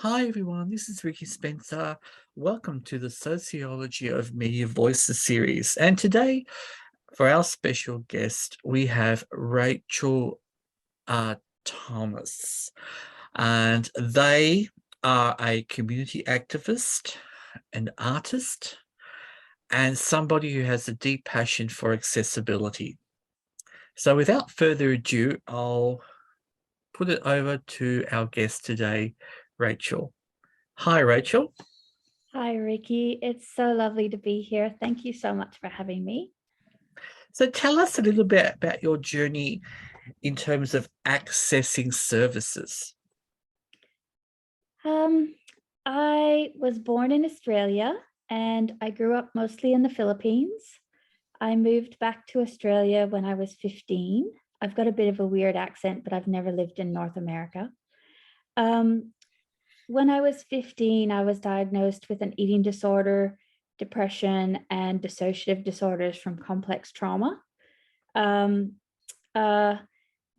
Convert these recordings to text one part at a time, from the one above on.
Hi everyone, this is Ricky Spencer. Welcome to the Sociology of Media Voices series. And today, for our special guest, we have Rachel Thomas. And they are a community activist, an artist, and somebody who has a deep passion for accessibility. So without further ado, I'll put it over to our guest today, Rachel. Hi, Rachel. Hi, Ricky. It's so lovely to be here. Thank you so much for having me. So tell us a little bit about your journey in terms of accessing services. I was born in Australia and I grew up mostly in the Philippines. I moved back to Australia when I was 15. I've got a bit of a weird accent, but I've never lived in North America. When I was 15, I was diagnosed with an eating disorder, depression, and dissociative disorders from complex trauma. Um, uh,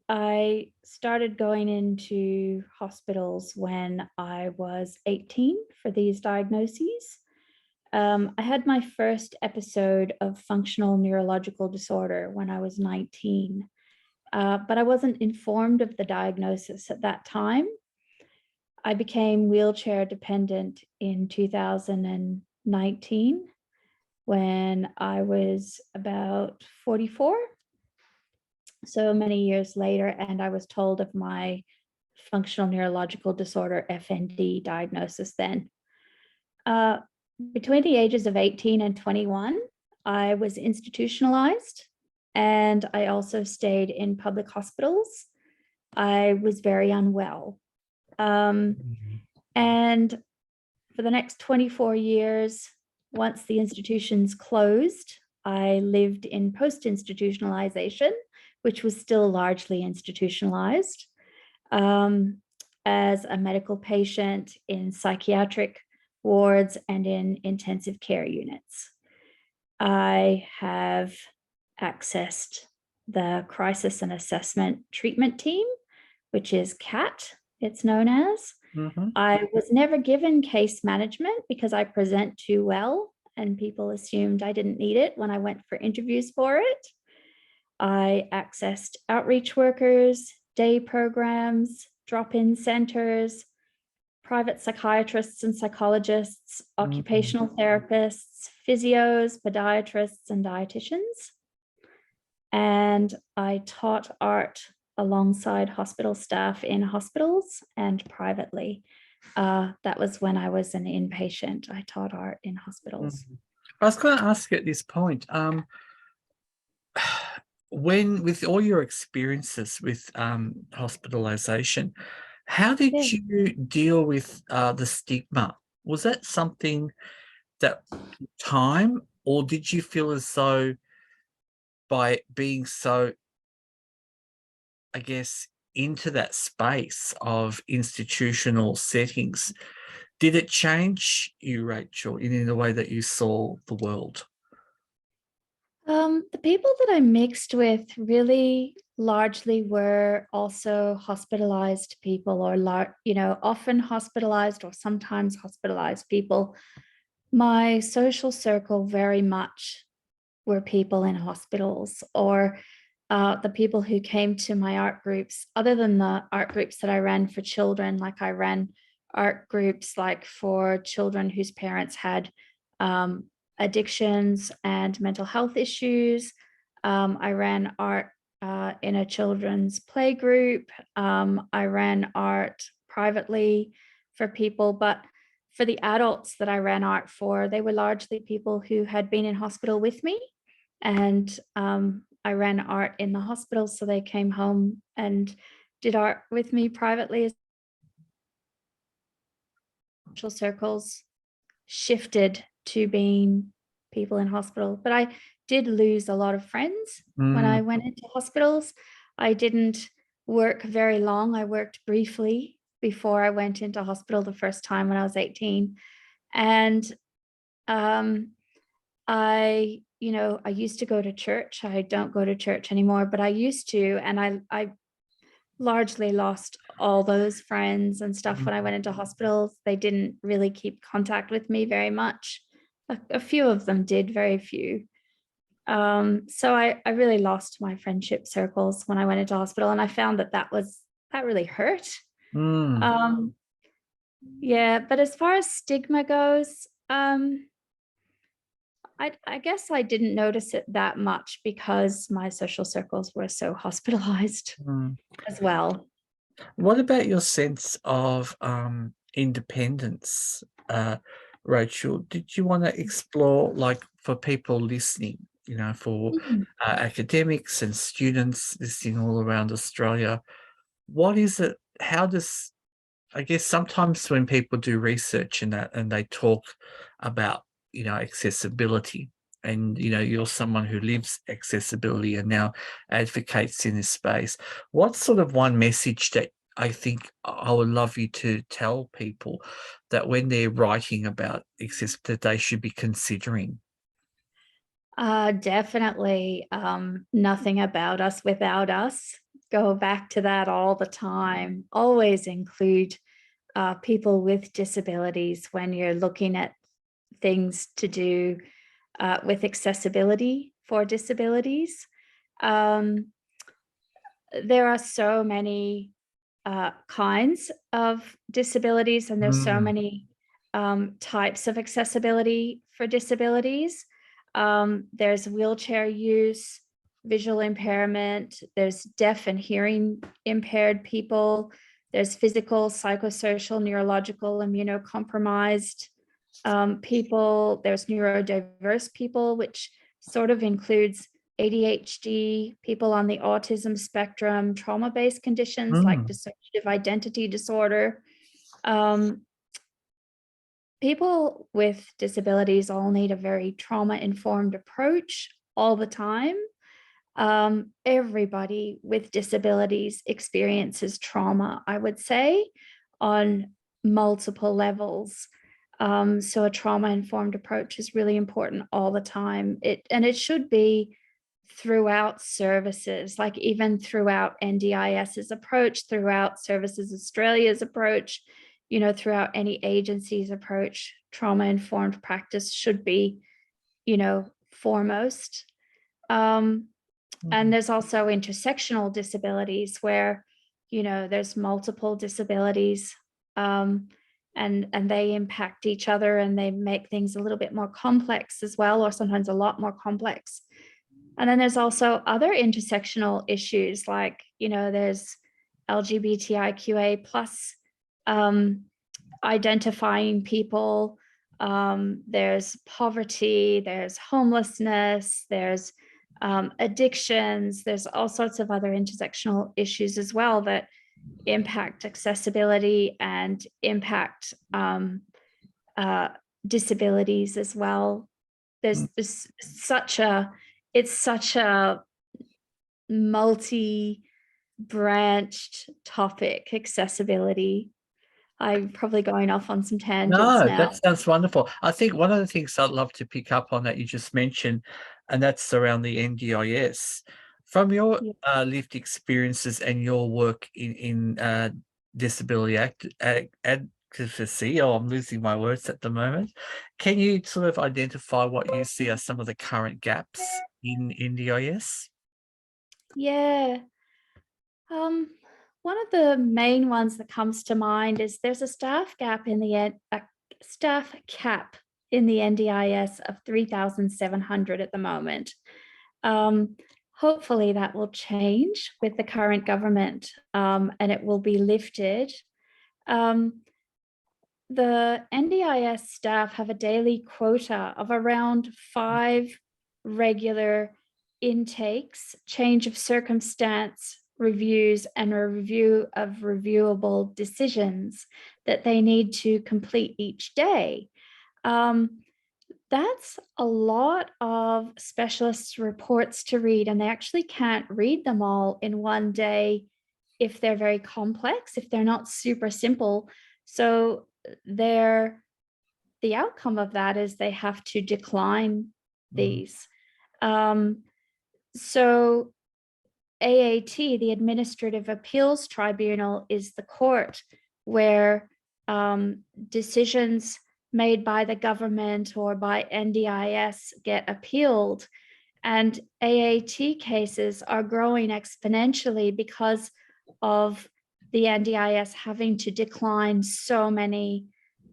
I started going into hospitals when I was 18 for these diagnoses. I had my first episode of functional neurological disorder when I was 19, but I wasn't informed of the diagnosis at that time. I became wheelchair dependent in 2019 when I was about 44. So many years later, and I was told of my functional neurological disorder, FND diagnosis then. Between the ages of 18 and 21, I was institutionalized and I also stayed in public hospitals. I was very unwell. And for the next 24 years, once the institutions closed, I lived in post-institutionalization, which was still largely institutionalized, as a medical patient in psychiatric wards and in intensive care units. I have accessed the Crisis and Assessment Treatment Team, which is CAT, it's known as. I was never given case management because I present too well and people assumed I didn't need it when I went for interviews for it. I accessed outreach workers, day programs, drop-in centers, private psychiatrists and psychologists, occupational therapists, physios, podiatrists, and dietitians. And I taught art alongside hospital staff in hospitals and privately. That was when I was an inpatient. I taught art in hospitals. I was going to ask you at this point, when with all your experiences with hospitalization, how did you deal with the stigma? Was that something that time, or did you feel as though by being so, I guess, into that space of institutional settings, did it change you, Rachel, in the way that you saw the world? The people that I mixed with really largely were also hospitalized people, or often hospitalized or sometimes hospitalized people. My social circle very much were people in hospitals, or the people who came to my art groups, other than the art groups that I ran for children. Like I ran art groups like for children whose parents had addictions and mental health issues. I ran art in a children's play group. I ran art privately for people, but for the adults that I ran art for, they were largely people who had been in hospital with me. And I ran art in the hospital, so they came home and did art with me privately. Social circles shifted to being people in hospital, but I did lose a lot of friends when I went into hospitals. I didn't work very long. I worked briefly before I went into hospital the first time when I was 18. And I used to go to church. I don't go to church anymore, but I used to, and I largely lost all those friends and stuff when I Mm, went into hospitals. They didn't really keep contact with me very much. A few of them did, very few. So I really lost my friendship circles when I went into hospital, and I found that really hurt. mm, Um, yeah, but as far as stigma goes, I guess I didn't notice it that much because my social circles were so hospitalized mm. as well. What about your sense of independence, Rachel? Did you want to explore, like, for people listening, for Mm. academics and students listening all around Australia, what is it? How does I guess sometimes when people do research in that and they talk about, accessibility and, you're someone who lives accessibility and now advocates in this space, what's sort of one message that I think I would love you to tell people that when they're writing about access that they should be considering? Definitely, nothing about us without us. Go back to that all the time. Always include people with disabilities when you're looking at things to do with accessibility for disabilities. Um, there are so many kinds of disabilities, and there's so Mm, many types of accessibility for disabilities. There's wheelchair use, visual impairment, there's deaf and hearing impaired people, there's physical, psychosocial, neurological, immunocompromised people, there's neurodiverse people, which sort of includes ADHD, people on the autism spectrum, trauma-based conditions like mm, dissociative identity disorder. Um, People with disabilities all need a very trauma-informed approach all the time. Everybody with disabilities experiences trauma, I would say, on multiple levels. So a trauma-informed approach is really important all the time. It should be throughout services, like even throughout NDIS's approach, throughout Services Australia's approach, throughout any agency's approach, trauma-informed practice should be, foremost. Um, and mm, there's also intersectional disabilities where, there's multiple disabilities, um, and they impact each other and they make things a little bit more complex as well, or sometimes a lot more complex. And then there's also other intersectional issues like, there's LGBTIQA plus um, identifying people. There's poverty, there's homelessness, there's addictions, there's all sorts of other intersectional issues as well that impact accessibility and impact uh, disabilities as well. mm. There's such a multi-branched topic, accessibility. I'm probably going off on some tangents No, now. that sounds wonderful. I think one of the things I'd love to pick up on that you just mentioned, and that's around the NDIS. From your Yeah. lived experiences and your work in disability advocacy, oh, I'm losing my words at the moment. Can you sort of identify what you see as some of the current gaps in NDIS? Yeah. Um, One of the main ones that comes to mind is there's a staff cap in the NDIS of 3,700 at the moment. Um, Hopefully that will change with the current government, and it will be lifted. Um, the NDIS staff have a daily quota of around 5 regular intakes, change of circumstance reviews, and a review of reviewable decisions that they need to complete each day. Um, that's a lot of specialists' reports to read, and they actually can't read them all in one day if they're very complex, if they're not super simple. So they're the outcome of that is they have to decline Mm, these. Um, so AAT, the Administrative Appeals Tribunal, is the court where decisions made by the government or by NDIS get appealed. And AAT cases are growing exponentially because of the NDIS having to decline so many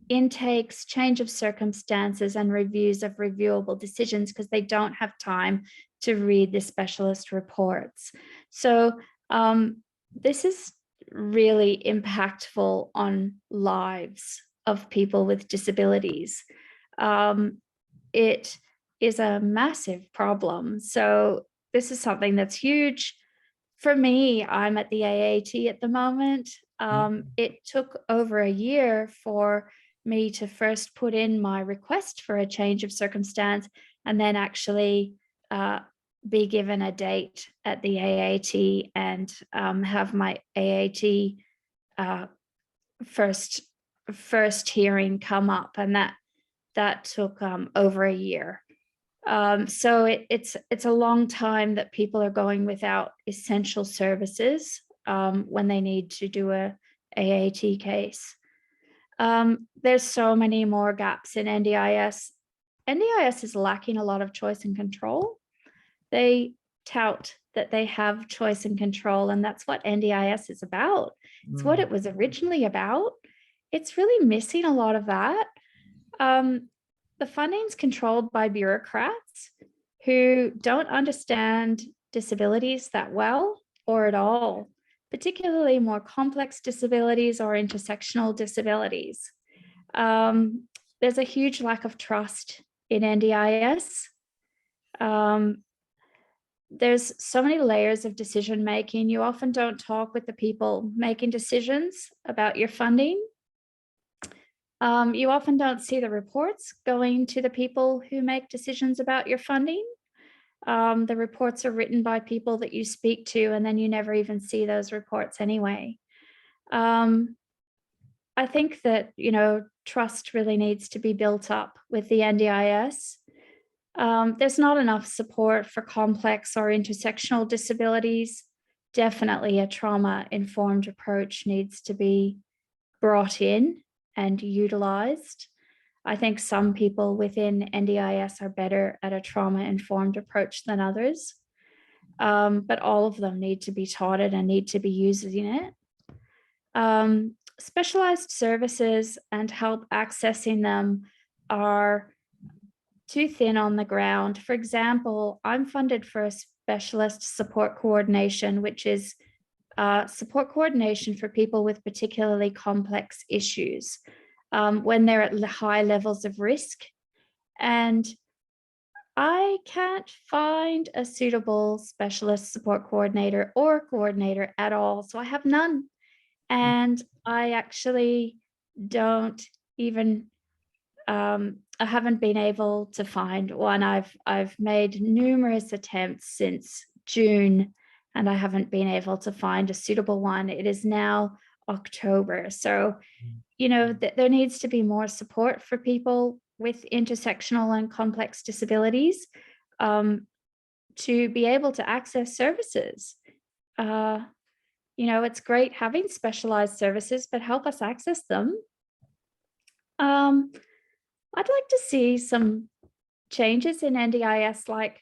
intakes, change of circumstances, and reviews of reviewable decisions because they don't have time to read the specialist reports. So this is really impactful on lives of people with disabilities. It is a massive problem. So this is something that's huge. For me, I'm at the AAT at the moment. It took over a year for me to first put in my request for a change of circumstance and then actually be given a date at the AAT and have my AAT first hearing come up, and that took over a year. So it's a long time that people are going without essential services when they need to do a AAT case. There's so many more gaps in NDIS. NDIS is lacking a lot of choice and control. They tout that they have choice and control, and that's what NDIS is about. It's what it was originally about. It's really missing a lot of that. The funding's controlled by bureaucrats who don't understand disabilities that well or at all, particularly more complex disabilities or intersectional disabilities. There's a huge lack of trust in NDIS. There's so many layers of decision making. You often don't talk with the people making decisions about your funding. You often don't see the reports going to the people who make decisions about your funding. The reports are written by people that you speak to, and then you never even see those reports anyway. I think that, trust really needs to be built up with the NDIS. There's not enough support for complex or intersectional disabilities. Definitely a trauma-informed approach needs to be brought in and utilized. I think some people within NDIS are better at a trauma-informed approach than others, but all of them need to be taught it and need to be using it. Specialized services and help accessing them are too thin on the ground. For example, I'm funded for a specialist support coordination, which is support coordination for people with particularly complex issues when they're at high levels of risk. And I can't find a suitable specialist support coordinator or coordinator at all. So I have none. And I actually don't even I haven't been able to find one. I've made numerous attempts since June, and I haven't been able to find a suitable one. It is now October. So, there needs to be more support for people with intersectional and complex disabilities to be able to access services. It's great having specialized services, but help us access them. I'd like to see some changes in NDIS, like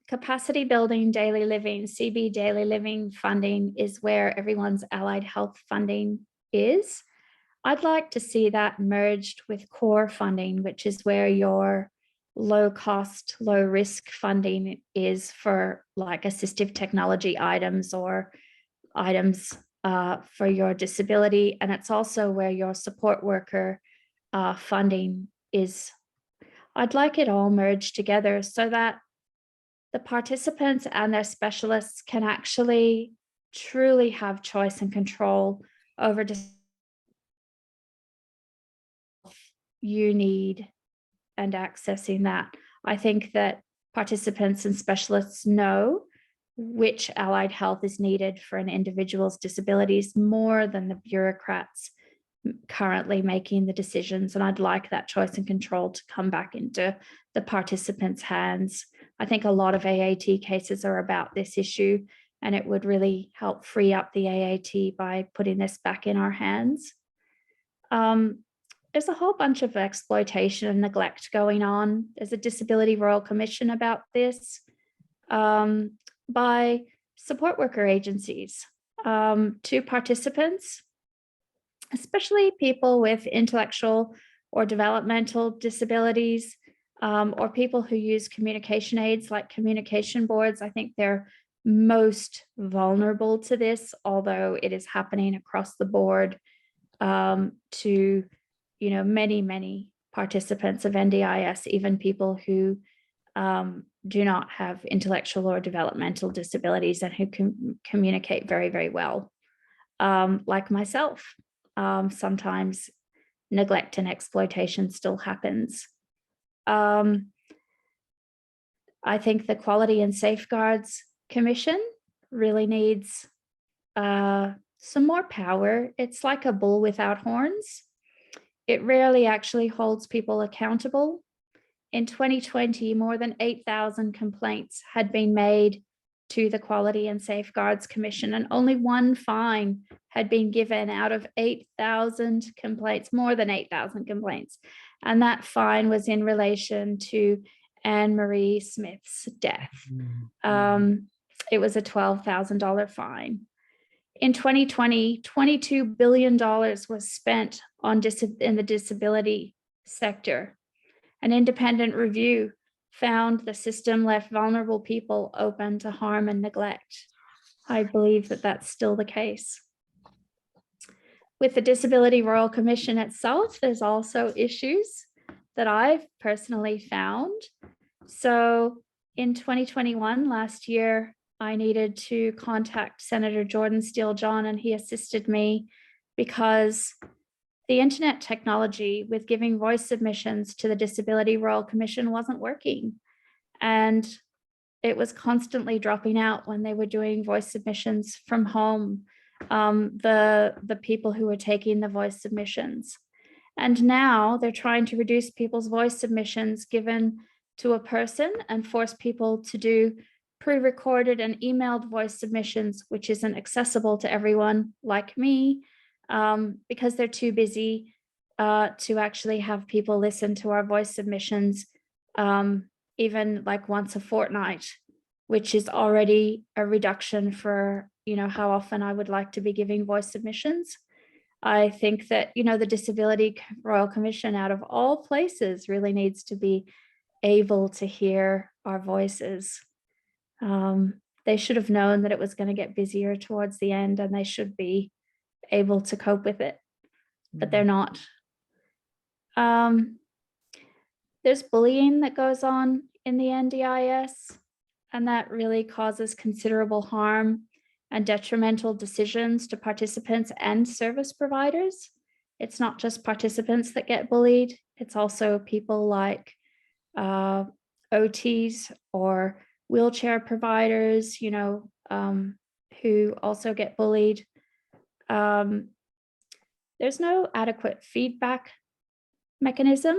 capacity building daily living, CB daily living funding is where everyone's allied health funding is. I'd like to see that merged with core funding, which is where your low cost, low risk funding is for like assistive technology items or items for your disability. And it's also where your support worker funding is. I'd like it all merged together so that the participants and their specialists can actually truly have choice and control over you need and accessing that. I think that participants and specialists know which allied health is needed for an individual's disabilities more than the bureaucrats currently making the decisions. And I'd like that choice and control to come back into the participants' hands. I think a lot of AAT cases are about this issue, and it would really help free up the AAT by putting this back in our hands. There's a whole bunch of exploitation and neglect going on. There's a Disability Royal Commission about this by support worker agencies to participants, especially people with intellectual or developmental disabilities, or people who use communication aids like communication boards. I think they're most vulnerable to this, although it is happening across the board to many participants of NDIS, even people who do not have intellectual or developmental disabilities and who can communicate very well. Like myself, sometimes neglect and exploitation still happens. I think the Quality and Safeguards Commission really needs some more power. It's like a bull without horns. It rarely actually holds people accountable. In 2020, more than 8,000 complaints had been made to the Quality and Safeguards Commission, and only one fine had been given out of 8,000 complaints, more than 8,000 complaints. And that fine was in relation to Anne Marie Smith's death. It was a $12,000 fine. In 2020, $22 billion was spent on in the disability sector. An independent review found the system left vulnerable people open to harm and neglect. I believe that that's still the case. With the Disability Royal Commission itself, there's also issues that I've personally found. So in 2021, last year, I needed to contact Senator Jordan Steele John, and he assisted me because the internet technology with giving voice submissions to the Disability Royal Commission wasn't working. And it was constantly dropping out when they were doing voice submissions from home, the people who were taking the voice submissions. And now they're trying to reduce people's voice submissions given to a person and force people to do pre-recorded and emailed voice submissions, which isn't accessible to everyone like me, because they're too busy to actually have people listen to our voice submissions, even like once a fortnight, which is already a reduction for, how often I would like to be giving voice submissions. I think that, the Disability Royal Commission, out of all places, really needs to be able to hear our voices. They should have known that it was going to get busier towards the end, and they should be able to cope with it, but they're not. There's bullying that goes on in the NDIS, and that really causes considerable harm and detrimental decisions to participants and service providers. It's not just participants that get bullied, it's also people like OTs or wheelchair providers, who also get bullied. There's no adequate feedback mechanism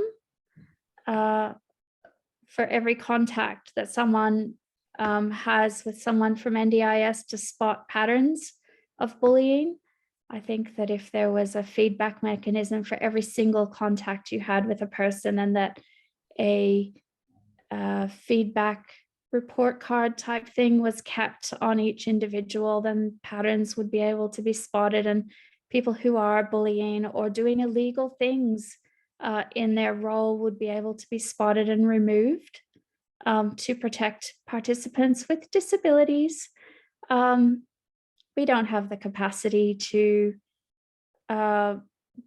for every contact that someone has with someone from NDIS to spot patterns of bullying. I think that if there was a feedback mechanism for every single contact you had with a person, and that a feedback report card type thing was kept on each individual, then patterns would be able to be spotted, and people who are bullying or doing illegal things in their role would be able to be spotted and removed to protect participants with disabilities. We don't have the capacity to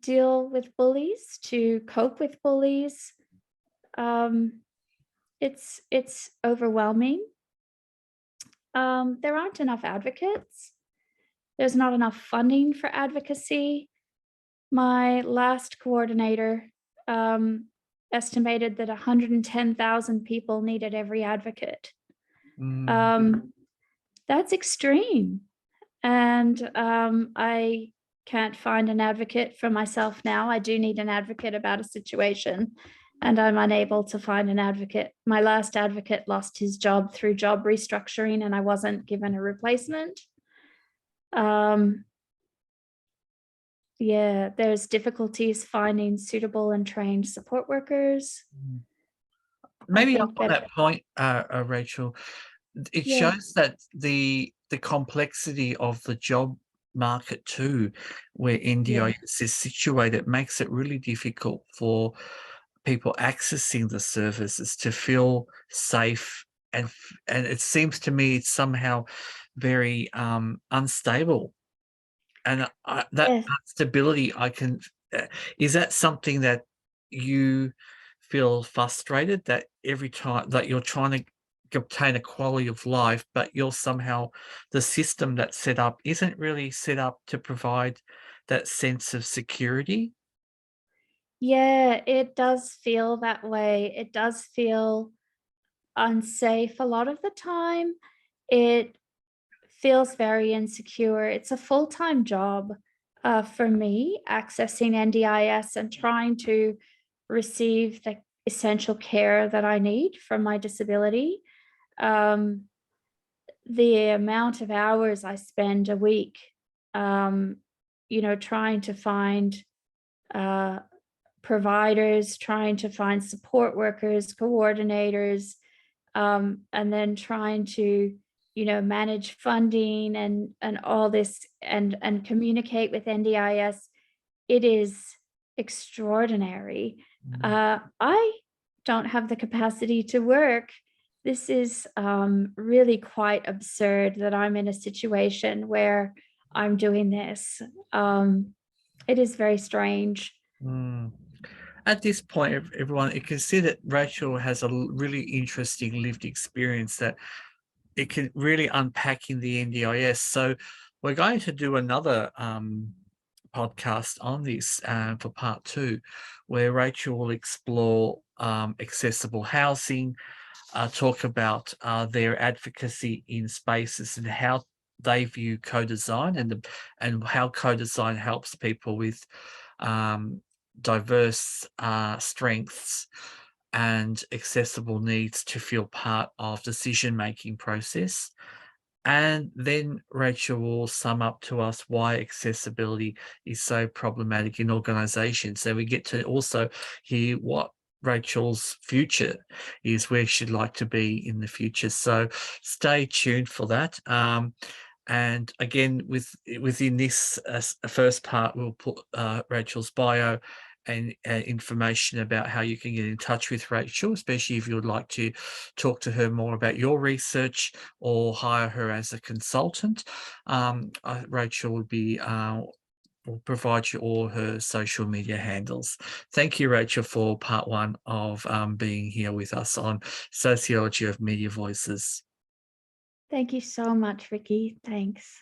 deal with bullies, to cope with bullies. It's overwhelming. There aren't enough advocates. There's not enough funding for advocacy. My last coordinator estimated that 110,000 people needed every advocate. That's extreme. And I can't find an advocate for myself now. I do need an advocate about a situation. and I'm unable to find an advocate. My last advocate lost his job through job restructuring, and I wasn't given a replacement. Yeah, there's difficulties finding suitable and trained support workers. Maybe think on that, that point, Rachel, it yeah, shows that the complexity of the job market too, where yeah, NDIS is situated, makes it really difficult for people accessing the services to feel safe, and it seems to me it's somehow very unstable. And that yeah. instability, I can is that something that you feel frustrated that every time that you're trying to obtain a quality of life, but you're somehow, the system that's set up isn't really set up to provide that sense of security? Yeah, it does feel that way. It does feel unsafe a lot of the time. It feels very insecure. It's a full-time job for me, accessing NDIS and trying to receive the essential care that I need from my disability. Um, the amount of hours I spend a week, um, trying to find uh, providers, trying to find support workers, coordinators, and then trying to, manage funding and all this and communicate with NDIS. It is extraordinary. Mm. I don't have the capacity to work. This is really quite absurd that I'm in a situation where I'm doing this. It is very strange. Mm. At this point, everyone, you can see that Rachel has a really interesting lived experience that it can really unpack in the NDIS. So we're going to do another podcast on this for part 2, where Rachel will explore accessible housing, talk about their advocacy in spaces and how they view co-design, and how co-design helps people with diverse strengths and accessible needs to feel part of decision-making process. And then Rachel will sum up to us why accessibility is so problematic in organizations. So we get to also hear what Rachel's future is, where she'd like to be in the future. So stay tuned for that. And again, within this first part, we'll put Rachel's bio and information about how you can get in touch with Rachel, especially if you would like to talk to her more about your research or hire her as a consultant. Rachel will provide you all her social media handles. Thank you, Rachel, for part 1 of being here with us on Sociology of Media Voices. Thank you so much, Ricky. Thanks.